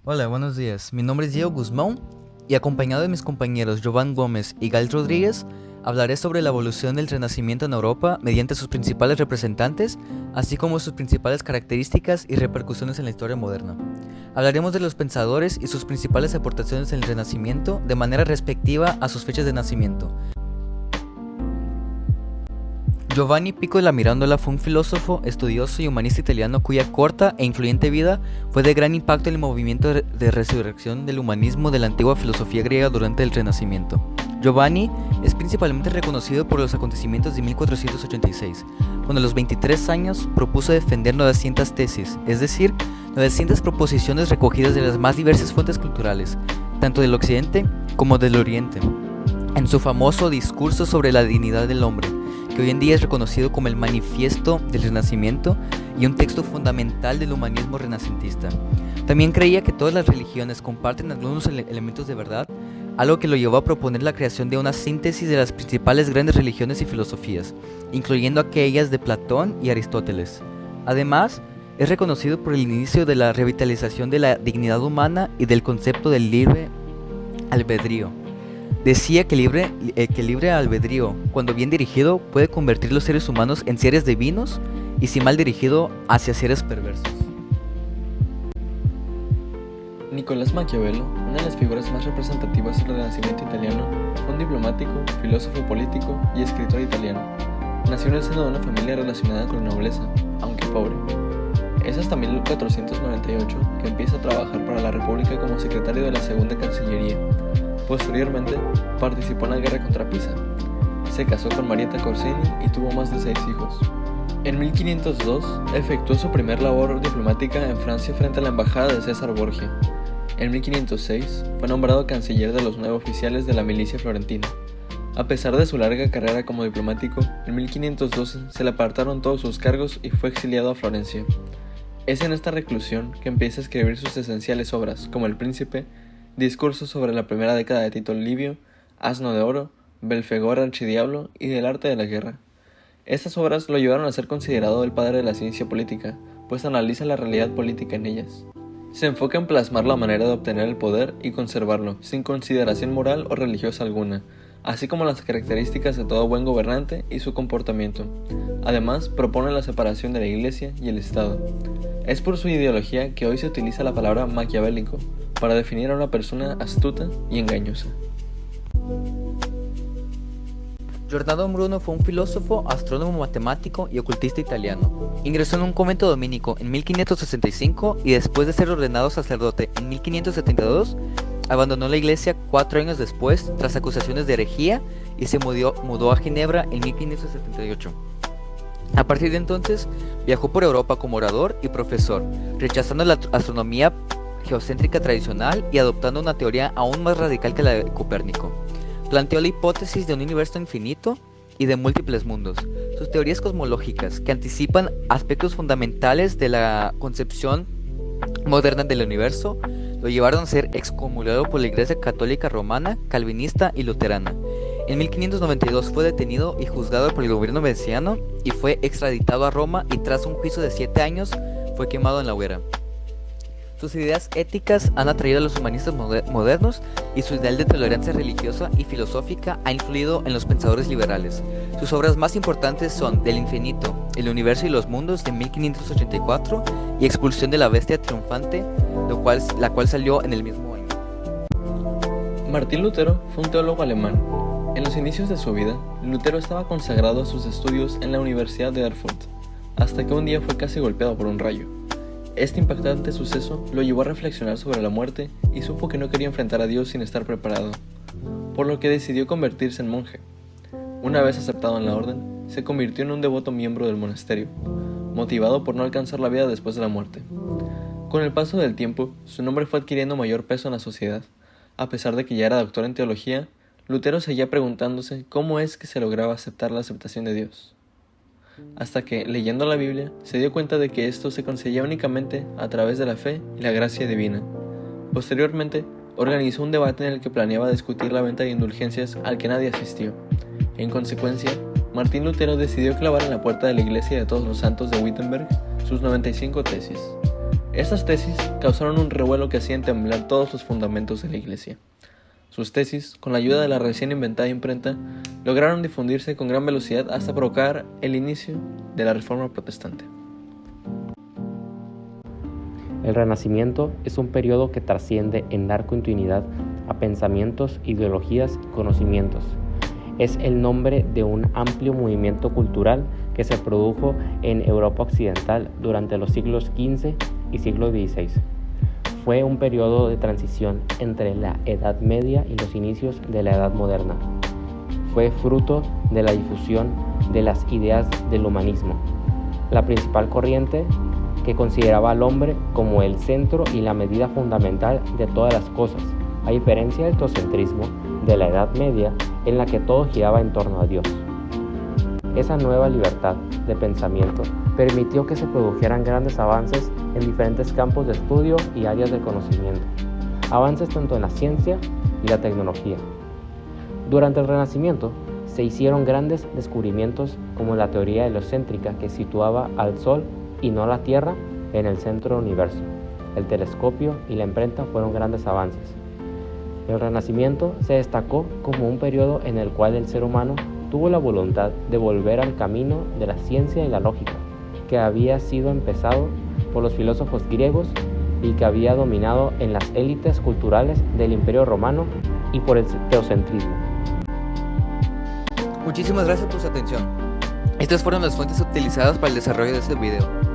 Hola, buenos días. Mi nombre es Diego Guzmán y acompañado de mis compañeros Giovanni Gómez y Gal Rodríguez, hablaré sobre la evolución del Renacimiento en Europa mediante sus principales representantes, así como sus principales características y repercusiones en la historia moderna. Hablaremos de los pensadores y sus principales aportaciones en el Renacimiento de manera respectiva a sus fechas de nacimiento. Giovanni Pico della Mirandola fue un filósofo, estudioso y humanista italiano cuya corta e influyente vida fue de gran impacto en el movimiento de resurrección del humanismo de la antigua filosofía griega durante el Renacimiento. Giovanni es principalmente reconocido por los acontecimientos de 1486, cuando a los 23 años propuso defender 900 tesis, es decir, 900 proposiciones recogidas de las más diversas fuentes culturales, tanto del Occidente como del Oriente, en su famoso discurso sobre la dignidad del hombre, que hoy en día es reconocido como el Manifiesto del Renacimiento y un texto fundamental del humanismo renacentista. También creía que todas las religiones comparten algunos elementos de verdad, algo que lo llevó a proponer la creación de una síntesis de las principales grandes religiones y filosofías, incluyendo aquellas de Platón y Aristóteles. Además, es reconocido por el inicio de la revitalización de la dignidad humana y del concepto del libre albedrío. Decía que el libre albedrío, cuando bien dirigido, puede convertir los seres humanos en seres divinos y si mal dirigido, hacia seres perversos. Nicolás Maquiavelo, una de las figuras más representativas del Renacimiento italiano, fue un diplomático, filósofo político y escritor italiano. Nació en el seno de una familia relacionada con la nobleza, aunque pobre. Es hasta 1498 que empieza a trabajar para la República como secretario de la Segunda Cancillería. Posteriormente, participó en la guerra contra Pisa. Se casó con Marietta Corsini y tuvo más de 6 hijos. En 1502, efectuó su primer labor diplomática en Francia frente a la embajada de César Borgia. En 1506, fue nombrado canciller de los 9 oficiales de la milicia florentina. A pesar de su larga carrera como diplomático, en 1512 se le apartaron todos sus cargos y fue exiliado a Florencia. Es en esta reclusión que empieza a escribir sus esenciales obras, como El Príncipe, discursos sobre la primera década de Tito Livio, Asno de Oro, Belfegor Archidiablo y del arte de la guerra. Estas obras lo llevaron a ser considerado el padre de la ciencia política, pues analiza la realidad política en ellas. Se enfoca en plasmar la manera de obtener el poder y conservarlo, sin consideración moral o religiosa alguna, así como las características de todo buen gobernante y su comportamiento. Además, propone la separación de la Iglesia y el Estado. Es por su ideología que hoy se utiliza la palabra maquiavélico, para definir a una persona astuta y engañosa. Giordano Bruno fue un filósofo, astrónomo, matemático y ocultista italiano. Ingresó en un convento dominico en 1565 y después de ser ordenado sacerdote en 1572, abandonó la iglesia 4 años después tras acusaciones de herejía y se mudó a Ginebra en 1578. A partir de entonces, viajó por Europa como orador y profesor, rechazando la astronomía geocéntrica tradicional y adoptando una teoría aún más radical que la de Copérnico. Planteó la hipótesis de un universo infinito y de múltiples mundos. Sus teorías cosmológicas, que anticipan aspectos fundamentales de la concepción moderna del universo, lo llevaron a ser excomulgado por la Iglesia Católica Romana, Calvinista y Luterana. En 1592 fue detenido y juzgado por el gobierno veneciano y fue extraditado a Roma y tras un juicio de 7 años fue quemado en la hoguera. Sus ideas éticas han atraído a los humanistas modernos y su ideal de tolerancia religiosa y filosófica ha influido en los pensadores liberales. Sus obras más importantes son Del infinito, El universo y los mundos de 1584 y Expulsión de la bestia triunfante, la cual salió en el mismo año. Martín Lutero fue un teólogo alemán. En los inicios de su vida, Lutero estaba consagrado a sus estudios en la Universidad de Erfurt, hasta que un día fue casi golpeado por un rayo. Este impactante suceso lo llevó a reflexionar sobre la muerte y supo que no quería enfrentar a Dios sin estar preparado, por lo que decidió convertirse en monje. Una vez aceptado en la orden, se convirtió en un devoto miembro del monasterio, motivado por no alcanzar la vida después de la muerte. Con el paso del tiempo, su nombre fue adquiriendo mayor peso en la sociedad. A pesar de que ya era doctor en teología, Lutero seguía preguntándose cómo es que se lograba aceptar la aceptación de Dios. Hasta que, leyendo la Biblia, se dio cuenta de que esto se conseguía únicamente a través de la fe y la gracia divina. Posteriormente, organizó un debate en el que planeaba discutir la venta de indulgencias al que nadie asistió. En consecuencia, Martín Lutero decidió clavar en la puerta de la iglesia de Todos los Santos de Wittenberg sus 95 tesis. Estas tesis causaron un revuelo que hacían temblar todos los fundamentos de la Iglesia. Sus tesis, con la ayuda de la recién inventada imprenta, lograron difundirse con gran velocidad hasta provocar el inicio de la Reforma Protestante. El Renacimiento es un periodo que trasciende en dar continuidad a pensamientos, ideologías y conocimientos. Es el nombre de un amplio movimiento cultural que se produjo en Europa Occidental durante los siglos XV y siglo XVI. Fue un periodo de transición entre la Edad Media y los inicios de la Edad Moderna. Fue fruto de la difusión de las ideas del humanismo, la principal corriente que consideraba al hombre como el centro y la medida fundamental de todas las cosas, a diferencia del teocentrismo de la Edad Media, en la que todo giraba en torno a Dios. Esa nueva libertad de pensamiento permitió que se produjeran grandes avances en diferentes campos de estudio y áreas de conocimiento, avances tanto en la ciencia y la tecnología. Durante el Renacimiento se hicieron grandes descubrimientos como la teoría heliocéntrica, que situaba al Sol y no a la Tierra en el centro del universo. El telescopio y la imprenta fueron grandes avances. El Renacimiento se destacó como un periodo en el cual el ser humano tuvo la voluntad de volver al camino de la ciencia y la lógica, que había sido empezado por los filósofos griegos y que había dominado en las élites culturales del Imperio Romano y por el teocentrismo. Muchísimas gracias por su atención. Estas fueron las fuentes utilizadas para el desarrollo de este video.